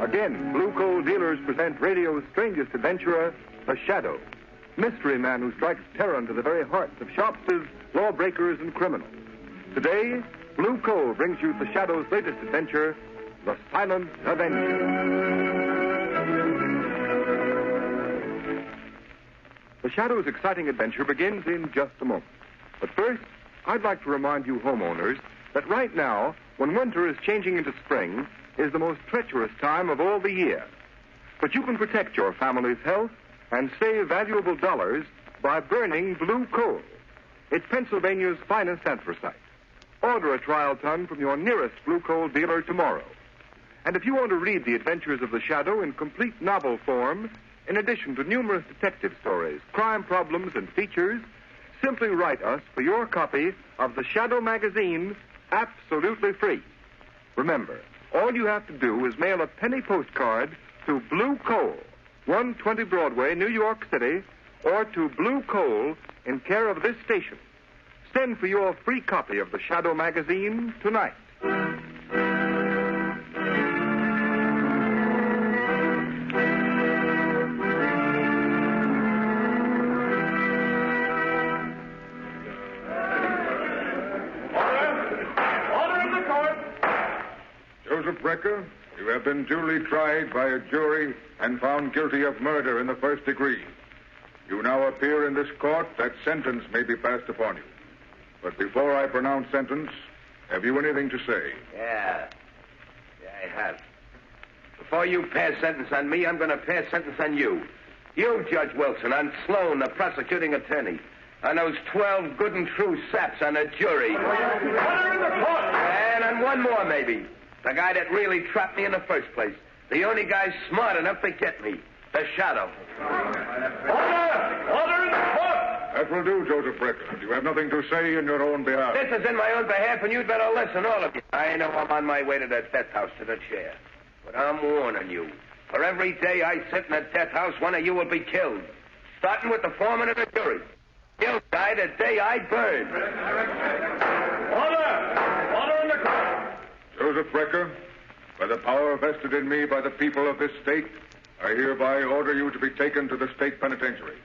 Again, Blue Coal dealers present radio's strangest adventurer, the Shadow. Mystery man who strikes terror into the very hearts of shopsters, lawbreakers, and criminals. Today, Blue Coal brings you the Shadow's latest adventure, the Silent Avenger. The Shadow's exciting adventure begins in just a moment. But first, I'd like to remind you homeowners that right now, when winter is changing into spring, is the most treacherous time of all the year. But you can protect your family's health and save valuable dollars by burning Blue Coal. It's Pennsylvania's finest anthracite. Order a trial ton from your nearest Blue Coal dealer tomorrow. And if you want to read the adventures of the Shadow in complete novel form, in addition to numerous detective stories, crime problems, and features, simply write us for your copy of the Shadow magazine, absolutely free. Remember, all you have to do is mail a penny postcard to Blue Coal, 120 Broadway, New York City, or to Blue Coal in care of this station. Send for your free copy of the Shadow magazine tonight. Brecker, you have been duly tried by a jury and found guilty of murder in the first degree. You now appear in this court that sentence may be passed upon you. But before I pronounce sentence, have you anything to say? Yeah, I have. Before you pass sentence on me, I'm going to pass sentence on you. You, Judge Wilson, on Sloan, the prosecuting attorney. On those 12 good and true saps on the jury. Order in the court! And on one more, maybe. The guy that really trapped me in the first place. The only guy smart enough to get me. The Shadow. Order! Order in the court! That will do, Joseph Brecker. You have nothing to say in your own behalf. This is in my own behalf, and you'd better listen, all of you. I know I'm on my way to the death house, to the chair. But I'm warning you. For every day I sit in the death house, one of you will be killed. Starting with the foreman of the jury. He'll die the day I burn. Order! Order in the court! Joseph Brecker, by the power vested in me by the people of this state, I hereby order you to be taken to the state penitentiary,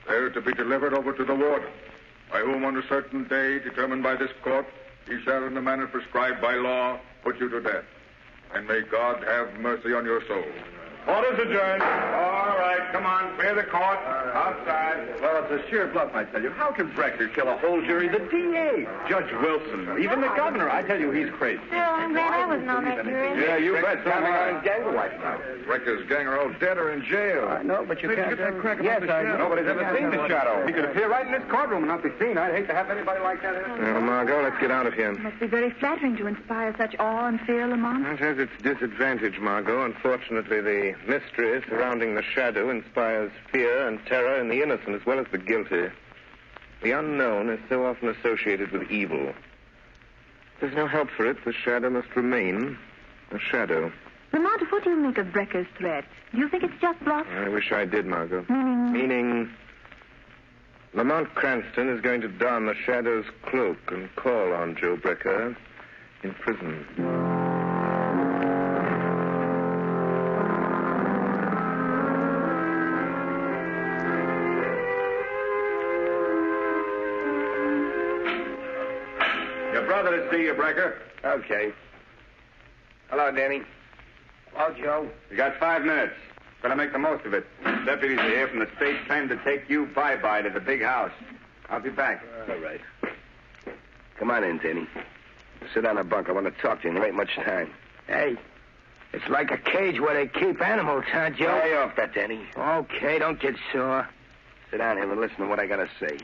there to be delivered over to the warden, by whom on a certain day determined by this court, he shall in the manner prescribed by law put you to death. And may God have mercy on your soul. Order's adjourned. All right, come on, clear the court. Outside. Well, it's a sheer bluff, I tell you. How can Brecker kill a whole jury? The DA, Judge Wilson, even the governor. I tell you, he's crazy. Still, I'm glad I wasn't on that jury. Yeah, you bet. Something on gang wife now. Brecker's gang are all dead or in jail. I know, but you can't get that crack Yes, about the I Shadow. Nobody's ever seen the Shadow. He could appear right in this courtroom and not be seen. I'd hate to have anybody like that. Well, Margot, let's get out of here. It must be very flattering to inspire such awe and fear, Lamont. It has its disadvantage, Margot. Unfortunately, the mystery surrounding the Shadow inspires fear and terror in the innocent as well as the guilty. The unknown is so often associated with evil. There's no help for it. The Shadow must remain a shadow. Lamont, what do you make of Brecker's threat? Do you think it's just bluff? I wish I did, Margot. Meaning Lamont Cranston is going to don the Shadow's cloak and call on Joe Brecker in prison. Brother to see you, Brecker. Okay. Hello, Danny. Hello, Joe. You got 5 minutes. Better make the most of it. Deputies are here from the state trying to take you bye-bye to the big house. I'll be back. All right. Come on in, Danny. Sit on a bunk. I want to talk to you, and there ain't much time. Hey, it's like a cage where they keep animals, huh, Joe? Lay off that, Danny. Okay, don't get sore. Sit down here and listen to what I got to say.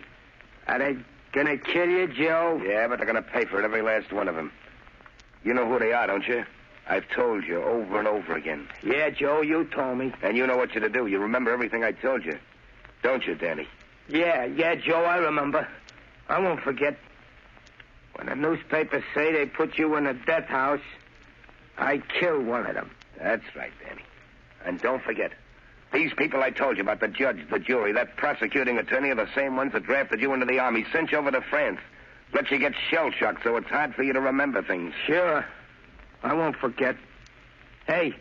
Are they gonna kill you, Joe? Yeah, but they're going to pay for it, every last one of them. You know who they are, don't you? I've told you over and over again. Yeah, Joe, you told me. And you know what you're to do. You remember everything I told you. Don't you, Danny? Yeah, Joe, I remember. I won't forget. When the newspapers say they put you in a death house, I killed one of them. That's right, Danny. And don't forget, These people I told you about, the judge, the jury, that prosecuting attorney are the same ones that drafted you into the army, sent you over to France. Let you get shell-shocked so it's hard for you to remember things. Sure. I won't forget. Hey,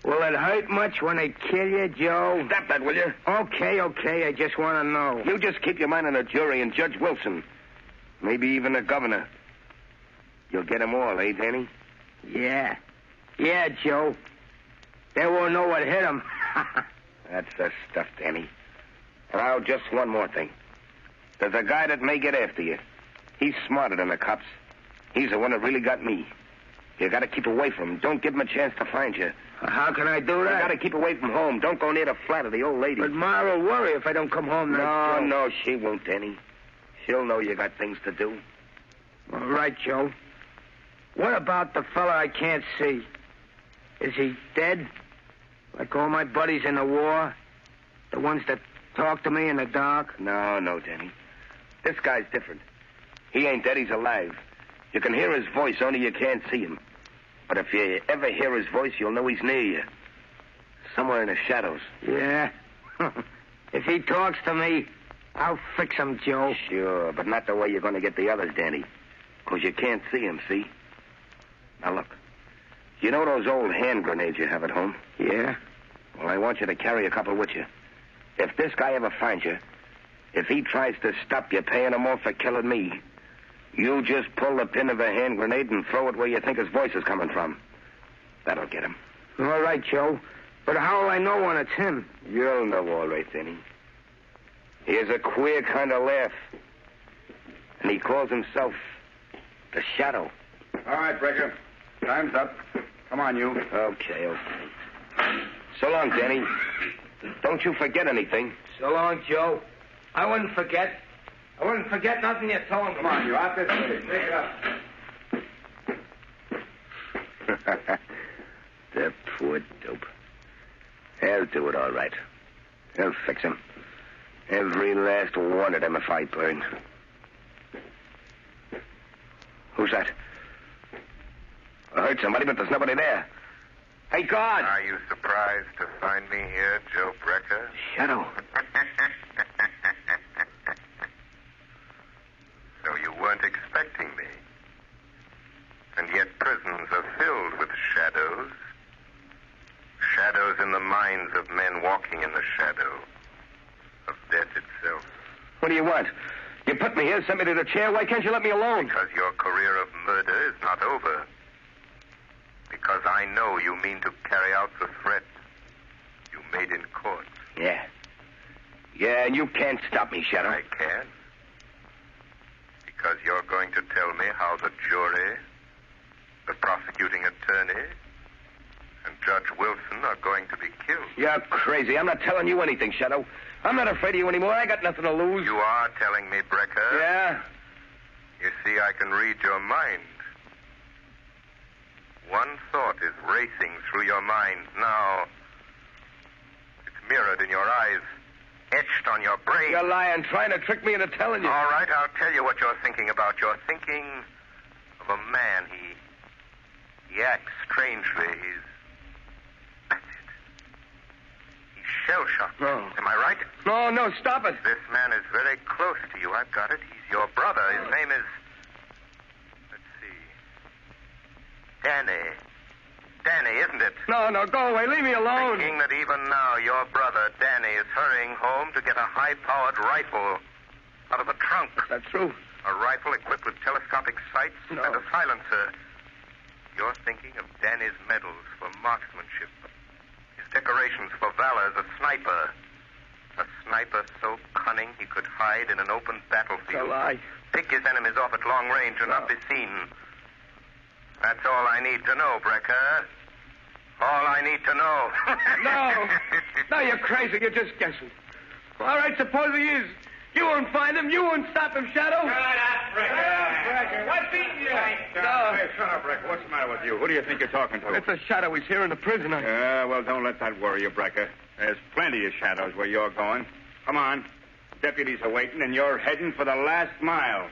will it hurt much when they kill you, Joe? Stop that, will you? Okay. I just want to know. You just keep your mind on the jury and Judge Wilson. Maybe even the governor. You'll get them all, eh, Danny? Yeah, Joe. They won't know what hit them. That's the stuff, Danny. Now, just one more thing. There's a guy that may get after you. He's smarter than the cops. He's the one that really got me. You gotta keep away from him. Don't give him a chance to find you. How can I do that? You gotta keep away from home. Don't go near the flat of the old lady. But Ma will worry if I don't come home now. No, she won't, Danny. She'll know you got things to do. All right, Joe. What about the fella I can't see? Is he dead? Like all my buddies in the war? The ones that talk to me in the dark? No, Danny. This guy's different. He ain't dead, he's alive. You can hear his voice, only you can't see him. But if you ever hear his voice, you'll know he's near you. Somewhere in the shadows. Yeah? If he talks to me, I'll fix him, Joe. Sure, but not the way you're going to get the others, Danny. Because you can't see him, see? Now, look. You know those old hand grenades you have at home? Yeah? Well, I want you to carry a couple with you. If this guy ever finds you, if he tries to stop you paying him off for killing me, you just pull the pin of a hand grenade and throw it where you think his voice is coming from. That'll get him. All right, Joe. But how will I know when it's him? You'll know all right, Danny. He has a queer kind of laugh. And he calls himself the Shadow. All right, Brecker. Time's up. Come on, you. Okay. So long, Danny. Don't you forget anything. So long, Joe. I wouldn't forget. I wouldn't forget nothing you told him. Come on, you. Out this way. Take it up. The poor dope. He'll do it all right. He'll fix him. Every last one of them if I burn. Who's that? I heard somebody, but there's nobody there. Hey, guard! Are you surprised to find me here, Joe Brecker? Shadow. So you weren't expecting me. And yet prisons are filled with shadows. Shadows in the minds of men walking in the shadow of death itself. What do you want? You put me here, sent me to the chair. Why can't you let me alone? Because your career of murder is not over. Because I know you mean to carry out the threat you made in court. Yeah. Yeah, and you can't stop me, Shadow. I can. Because you're going to tell me how the jury, the prosecuting attorney, and Judge Wilson are going to be killed. You're crazy. I'm not telling you anything, Shadow. I'm not afraid of you anymore. I got nothing to lose. You are telling me, Brecker. Yeah? You see, I can read your mind. One thought is racing through your mind now. It's mirrored in your eyes, etched on your brain. You're lying, trying to trick me into telling you. All right, I'll tell you what you're thinking about. You're thinking of a man. He acts strangely. That's it. He's shell-shocked. No. Am I right? No, stop it. This man is very close to you. I've got it. He's your brother. His name is... Let's see. Danny, isn't it? No, go away. Leave me alone. Thinking that even now your brother, Danny, is hurrying home to get a high-powered rifle out of the trunk. Is that true? A rifle equipped with telescopic sights and a silencer. You're thinking of Danny's medals for marksmanship. His decorations for valor as a sniper. A sniper so cunning he could hide in an open battlefield. It's a lie. Pick his enemies off at long range and not be seen. That's all I need to know, Brecker. All I need to know. No, you're crazy. You're just guessing. All right, suppose he is. You won't find him. You won't stop him, Shadow. Shut up, Brecker. What's beating you? Hey, shut up, Brecker. What's the matter with you? Who do you think you're talking to? It's a Shadow. He's here in the prison. Well, don't let that worry you, Brecker. There's plenty of shadows where you're going. Come on. Deputies are waiting, and you're heading for the last mile.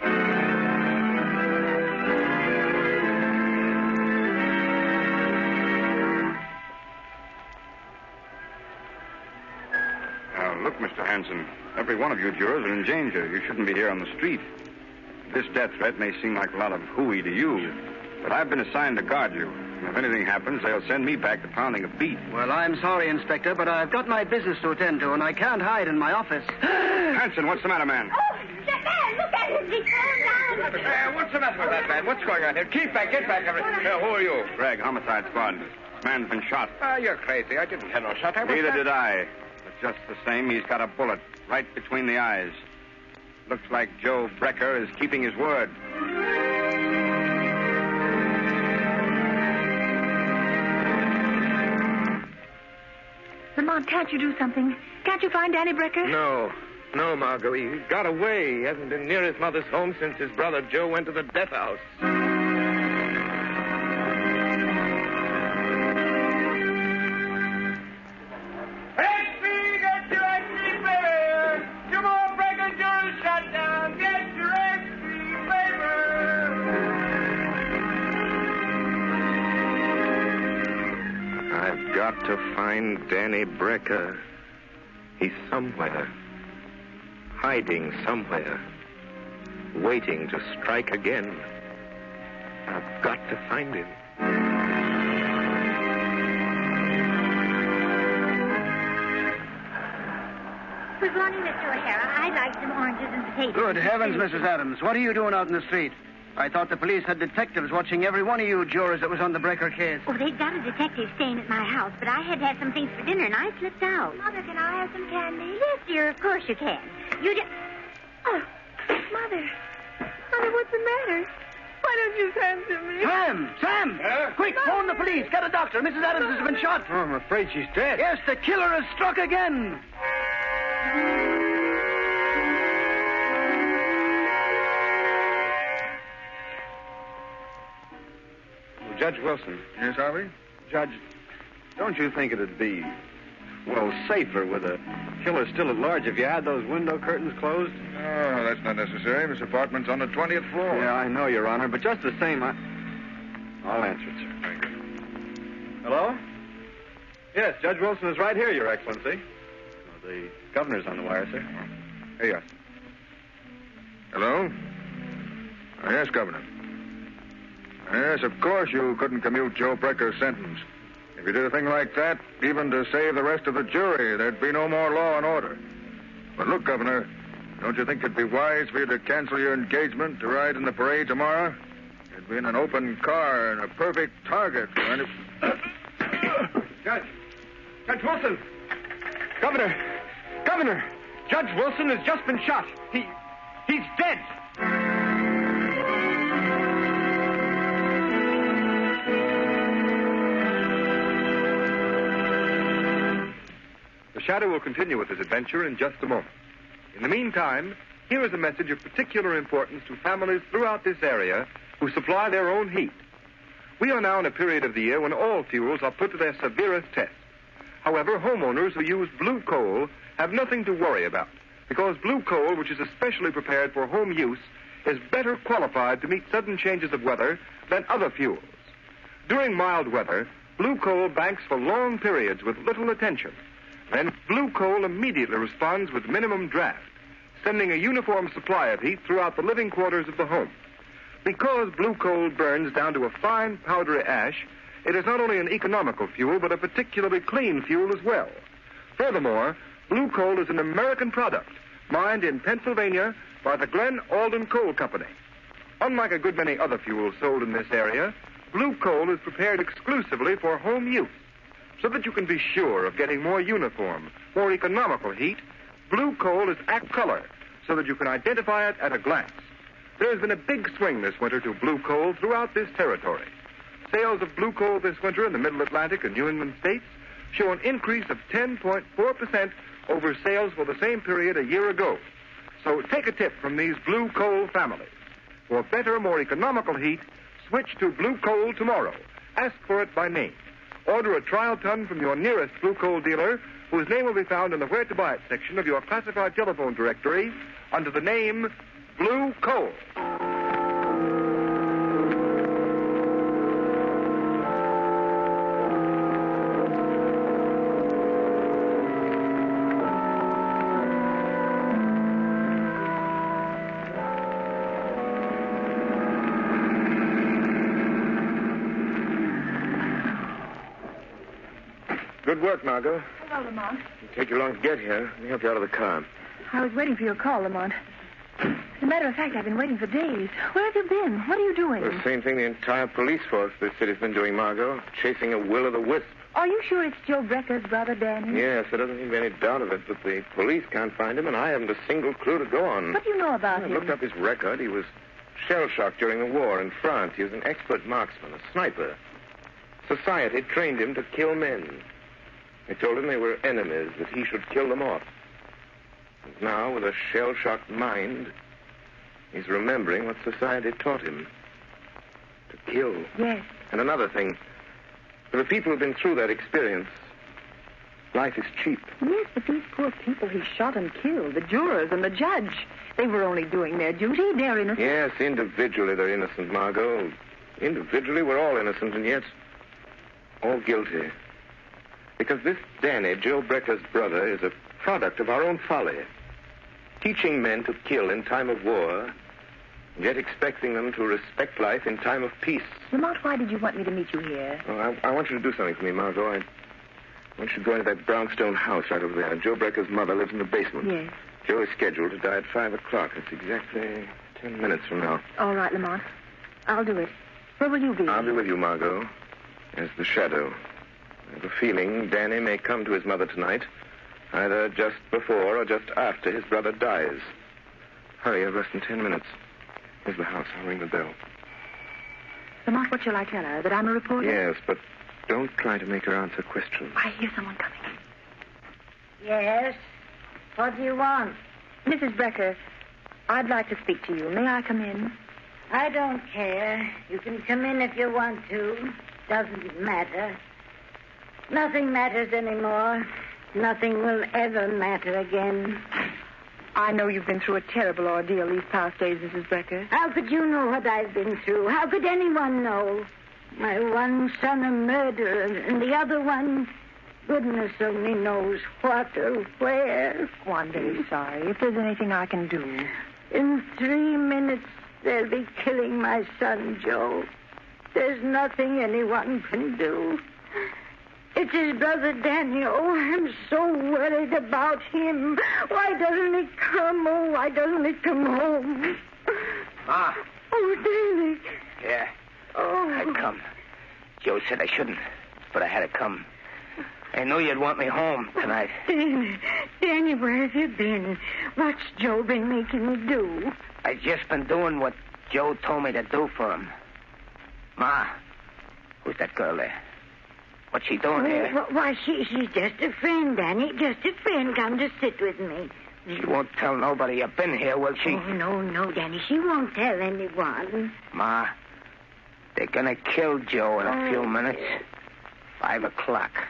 one of you jurors are in danger. You shouldn't be here on the street. This death threat may seem like a lot of hooey to you, but I've been assigned to guard you. If anything happens, they'll send me back to pounding a beat. Well, I'm sorry, Inspector, but I've got my business to attend to, and I can't hide in my office. Hanson, what's the matter, man? Oh, that man, look at him. He's falling down. What's the matter with that man? What's going on here? Keep back, get back. Who are you? Greg, homicide squad. Man's been shot. You're crazy. I didn't have no shot. Neither did I. But just the same, he's got a bullet right between the eyes. Looks like Joe Brecker is keeping his word. Lamont, can't you do something? Can't you find Danny Brecker? No, Margot. He got away. He hasn't been near his mother's home since his brother Joe went to the death house. I've got to find Danny Brecker. He's somewhere. Hiding somewhere. Waiting to strike again. I've got to find him. Good morning, Mr. O'Hara. I'd like some oranges and potatoes. Good heavens, Mrs. Adams. What are you doing out in the street? I thought the police had detectives watching every one of you jurors that was on the Brecker case. Oh, they've got a detective staying at my house, but I had to have some things for dinner, and I slipped out. Mother, can I have some candy? Yes, dear, of course you can. You just... Oh, Mother. Mother, what's the matter? Why don't you send to me? Sam! Quick, phone the police. Get a doctor. Mrs. Adams has been shot. Oh, I'm afraid she's dead. Yes, the killer has struck again. Judge Wilson. Yes, Harvey? Judge, don't you think it'd be, well, safer with a killer still at large if you had those window curtains closed? Oh, that's not necessary. This apartment's on the 20th floor. Yeah, I know, Your Honor, but just the same, I'll answer it, sir. Thank you. Hello? Yes, Judge Wilson is right here, Your Excellency. The governor's on the wire, sir. Hey, yes. Hello? Yes, Governor. Yes, of course you couldn't commute Joe Brecker's sentence. If you did a thing like that, even to save the rest of the jury, there'd be no more law and order. But look, Governor, don't you think it'd be wise for you to cancel your engagement to ride in the parade tomorrow? You'd be in an open car and a perfect target for any... Judge Wilson! Governor! Judge Wilson has just been shot. He's dead. The Shadow will continue with his adventure in just a moment. In the meantime, here is a message of particular importance to families throughout this area who supply their own heat. We are now in a period of the year when all fuels are put to their severest test. However, homeowners who use blue coal have nothing to worry about, because blue coal, which is especially prepared for home use, is better qualified to meet sudden changes of weather than other fuels. During mild weather, blue coal banks for long periods with little attention. Then blue coal immediately responds with minimum draft, sending a uniform supply of heat throughout the living quarters of the home. Because blue coal burns down to a fine powdery ash, it is not only an economical fuel, but a particularly clean fuel as well. Furthermore, blue coal is an American product, mined in Pennsylvania by the Glen Alden Coal Company. Unlike a good many other fuels sold in this area, blue coal is prepared exclusively for home use. So that you can be sure of getting more uniform, more economical heat, blue coal is act color, so that you can identify it at a glance. There has been a big swing this winter to blue coal throughout this territory. Sales of blue coal this winter in the Middle Atlantic and New England states show an increase of 10.4% over sales for the same period a year ago. So take a tip from these blue coal families. For better, more economical heat, switch to blue coal tomorrow. Ask for it by name. Order a trial ton from your nearest blue coal dealer, whose name will be found in the Where to Buy It section of your classified telephone directory under the name Blue Coal. Good work, Margot. Hello, Lamont. It'll take you long to get here. Let me help you out of the car. I was waiting for your call, Lamont. As a matter of fact, I've been waiting for days. Where have you been? What are you doing? The same thing the entire police force of this city's been doing, Margot. Chasing a will-o'-the-wisp. Are you sure it's Joe Brecker's brother, Danny? Yes, there doesn't seem to be any doubt of it, but the police can't find him, and I haven't a single clue to go on. What do you know about I him? looked up his record. He was shell-shocked during the war in France. He was an expert marksman, a sniper. Society trained him to kill men. They told him they were enemies, that he should kill them off. And now, with a shell-shocked mind, he's remembering what society taught him. To kill. Yes. And another thing. For the people who've been through that experience, life is cheap. Yes, but these poor people he shot and killed, the jurors and the judge, they were only doing their duty. They're innocent. Yes, individually they're innocent, Margot. Individually we're all innocent, and yet all guilty. Because this Danny, Joe Brecker's brother, is a product of our own folly. Teaching men to kill in time of war, yet expecting them to respect life in time of peace. Lamont, why did you want me to meet you here? Oh, I want you to do something for me, Margot. I want you to go into that brownstone house right over there. Joe Brecker's mother lives in the basement. Yes. Joe is scheduled to die at 5 o'clock. It's exactly 10 minutes from now. All right, Lamont. I'll do it. Where will you be? I'll be with you, Margot, as the shadow. I have a feeling Danny may come to his mother tonight, either just before or just after his brother dies. Hurry, I've less than 10 minutes. Here's the house. I'll ring the bell. Lamont, what shall I tell her? That I'm a reporter? Yes, but don't try to make her answer questions. I hear someone coming. Yes? What do you want? Mrs. Brecker, I'd like to speak to you. May I come in? I don't care. You can come in if you want to. Doesn't matter. Nothing matters anymore. Nothing will ever matter again. I know you've been through a terrible ordeal these past days, Mrs. Brecker. How could you know what I've been through? How could anyone know? My one son a murderer, and the other one, goodness only knows what or where. Oh, I'm very sorry. If there's anything I can do. In 3 minutes, they'll be killing my son, Joe. There's nothing anyone can do. It's his brother Danny. Oh, I'm so worried about him. Why doesn't he come? Oh, why doesn't he come home? Ma. Oh, Danny. Yeah. Oh. I'd come. Joe said I shouldn't, but I had to come. I knew you'd want me home tonight. Danny, where have you been? What's Joe been making you do? I just been doing what Joe told me to do for him. Ma, who's that girl there? What's she doing here? Why, she's just a friend, Danny. Just a friend. Come to sit with me. She won't tell nobody I've been here, will she? Oh, no, Danny. She won't tell anyone. Ma, they're gonna kill Joe in a few minutes. 5 o'clock.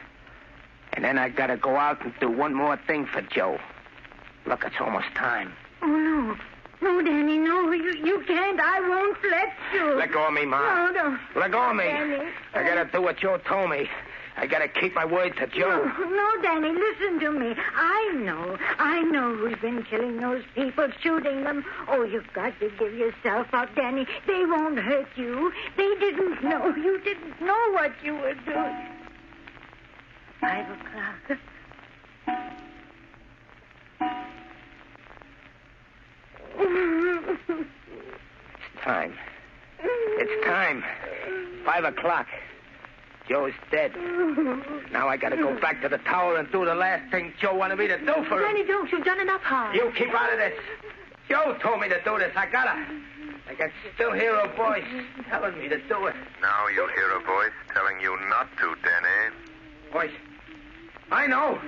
And then I gotta go out and do one more thing for Joe. Look, it's almost time. Oh, no. No, Danny, no. You can't. I won't let you. Let go of me, Ma. No. Let go of me. Danny. I gotta do what Joe told me. I gotta keep my word to Joe. No, Danny, listen to me. I know who's been killing those people, shooting them. Oh, you've got to give yourself up, Danny. They won't hurt you. They didn't know. You didn't know what you were doing. 5 o'clock. It's time. It's time. 5 o'clock. Joe's dead. Now I gotta go back to the tower and do the last thing Joe wanted me to do for him. Danny, don't. You've done enough harm. You keep out of this. Joe told me to do this. I can still hear a voice telling me to do it. Now you'll hear a voice telling you not to, Danny. Voice? I know.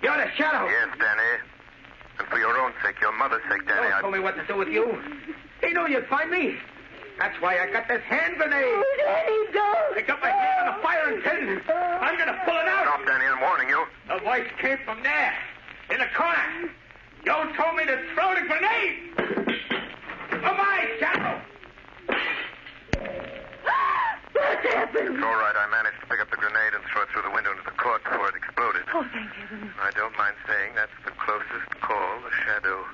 You're the shadow. Yes, Danny. And for your own sake, your mother's sake, Danny, Joe told me what to do with you. He knew you'd find me. That's why I got this hand grenade. Oh, Danny, don't. I got my hand on the firing pin. I'm going to pull it out. Stop, Danny, I'm warning you. The voice came from there, in the corner. Joe told me to throw the grenade. Oh, my shadow. What happened? It's all right. I managed to pick up the grenade and throw it through the window into the court before it exploded. Oh, thank heaven. I don't mind saying that's the closest call the shadow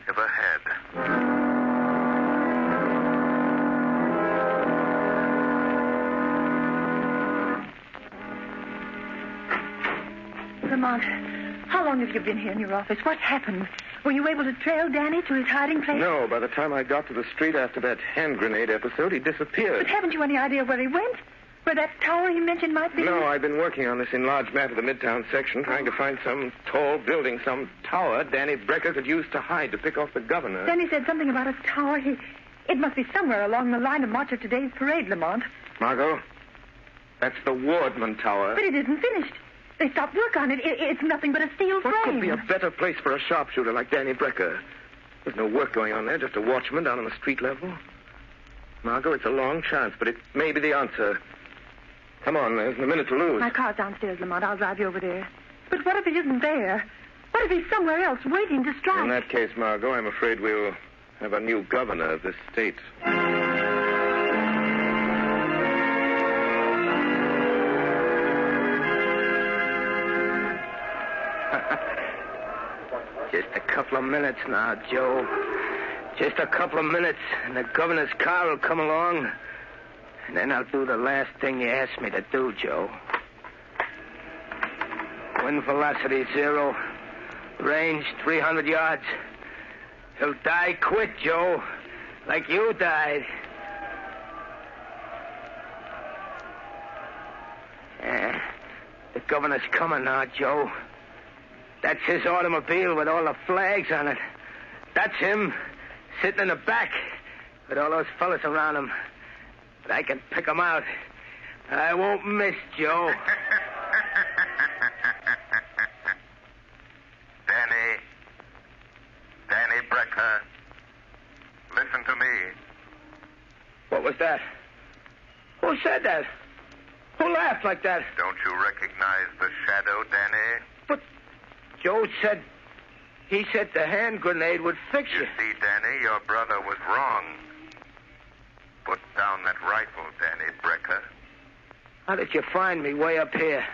ever had. Lamont, how long have you been here in your office? What's happened? Were you able to trail Danny to his hiding place? No, by the time I got to the street after that hand grenade episode, he disappeared. But haven't you any idea where he went? Where that tower he mentioned might be? No, I've been working on this enlarged map of the Midtown section, trying to find some tall building, some tower Danny Brecker could use to hide, to pick off the governor. Danny said something about a tower. It must be somewhere along the line of march of today's parade, Lamont. Margot, that's the Wardman Tower. But it isn't finished. They stopped work on it. It's nothing but a steel frame. What could be a better place for a sharpshooter like Danny Brecker? There's no work going on there, just a watchman down on the street level. Margot, it's a long chance, but it may be the answer. Come on, there's a minute to lose. My car's downstairs, Lamont. I'll drive you over there. But what if he isn't there? What if he's somewhere else waiting to strike? In that case, Margot, I'm afraid we'll have a new governor of this state. Just a couple of minutes now, Joe. Just a couple of minutes, and the governor's car will come along. And then I'll do the last thing you asked me to do, Joe. Wind velocity 0. Range 300 yards. He'll die quick, Joe. Like you died. The governor's coming now, Joe. That's his automobile with all the flags on it. That's him sitting in the back with all those fellas around him. But I can pick them out. I won't miss, Joe. Danny Brecker, listen to me. What was that? Who said that? Who laughed like that? Don't you recognize the shadow, Danny? But Joe said... He said the hand grenade would fix you. You see, Danny, your brother was wrong. Put down that rifle, Danny Brecker. How did you find me way up here?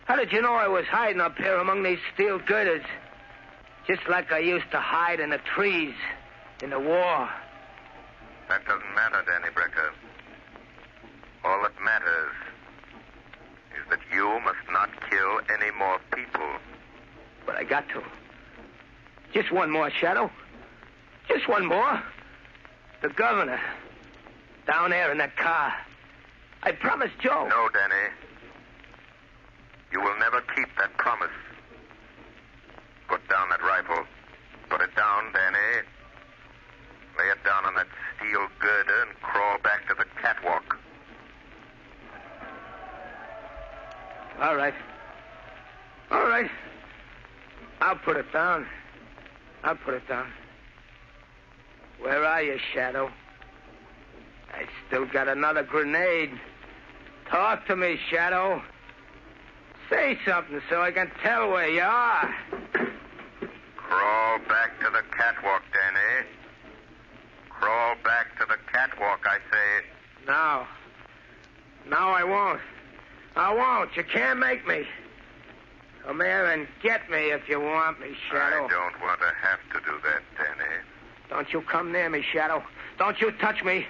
How did you know I was hiding up here among these steel girders? Just like I used to hide in the trees in the war. That doesn't matter, Danny Brecker. All that matters is that you must not kill any more people. But I got to. Just one more, Shadow. Just one more. The governor. Down there in that car. I promised Joe. No, Danny. You will never keep that promise. Put down that rifle. Put it down, Danny. Lay it down on that steel girder and crawl back to the catwalk. All right. All right. I'll put it down. I'll put it down. Where are you, Shadow? I still got another grenade. Talk to me, Shadow. Say something so I can tell where you are. Crawl back to the catwalk, Danny. Crawl back to the catwalk, I say. No. No, I won't. I won't. You can't make me. Come here and get me if you want me, Shadow. I don't want to have to do that, Danny. Don't you come near me, Shadow. Don't you touch me.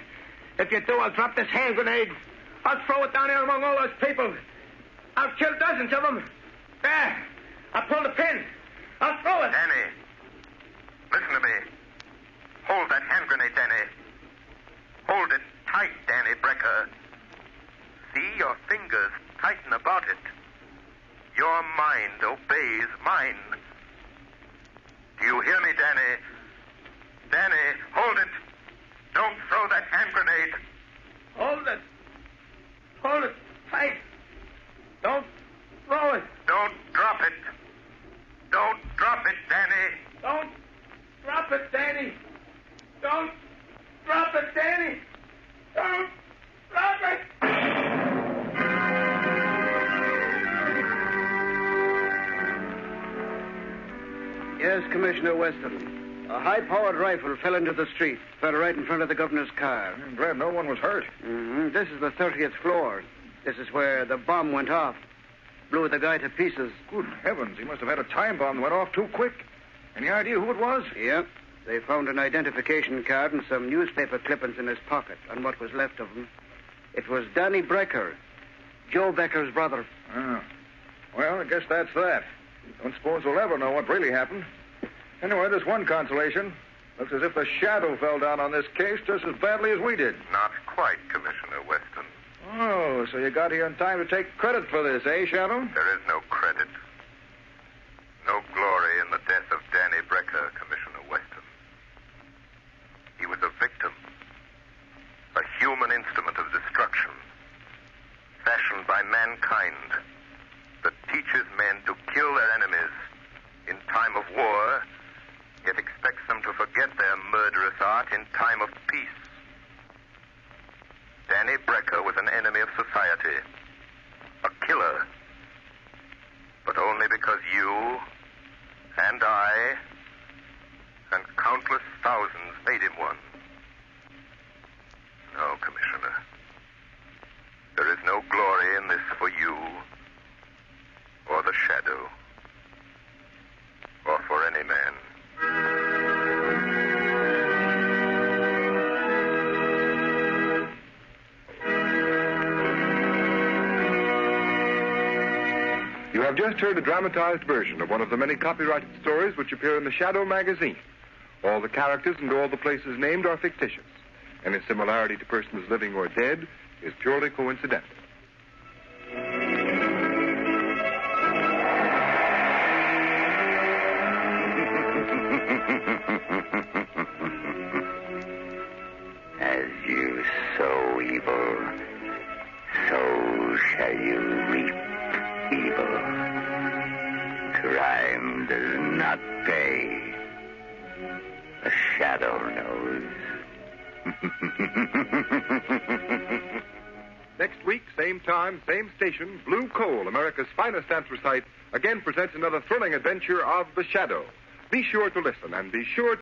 If you do, I'll drop this hand grenade. I'll throw it down here among all those people. I'll kill dozens of them. There. I'll pull the pin. I'll throw it. Danny, listen to me. Hold that hand grenade, Danny. Hold it tight, Danny Brecker. See your fingers tighten about it. Your mind obeys mine. Do you hear me, Danny? Danny, hold it. Don't throw that hand grenade. Hold it. Hold it tight. Don't throw it. Don't drop it. Don't drop it, Danny. Don't drop it, Danny. Don't drop it, Danny. Don't drop it. Yes, Commissioner Weston. A high-powered rifle fell into the street, fell right in front of the governor's car. I'm glad no one was hurt. Mm-hmm. This is the 30th floor. This is where the bomb went off. Blew the guy to pieces. Good heavens, he must have had a time bomb that went off too quick. Any idea who it was? Yep. They found an identification card and some newspaper clippings in his pocket, and what was left of them. It was Danny Brecker, Joe Becker's brother. Oh. Well, I guess that's that. Don't suppose we'll ever know what really happened. Anyway, there's one consolation. Looks as if the shadow fell down on this case just as badly as we did. Not quite, Commissioner Weston. Oh, so you got here in time to take credit for this, eh, Shadow? There is no credit. No glory in the death of Danny Brecker, Commissioner Weston. He was a victim. A human instrument of destruction. Fashioned by mankind. That teaches men to kill their enemies in time of war, yet expects them to forget their murderous art in time of peace. Danny Brecker was an enemy of society. A killer. But only because you and I and countless thousands made him one. No, Commissioner. There is no glory in this for you, or the Shadow, or for any man. You have just heard a dramatized version of one of the many copyrighted stories which appear in the Shadow magazine. All the characters and all the places named are fictitious. Any similarity to persons living or dead is purely coincidental. As you sow evil, so shall you reap evil. Crime does not pay. The Shadow knows. Next week, same time, same station, Blue Coal, America's finest anthracite, again presents another thrilling adventure of The Shadow. Be sure to listen and be sure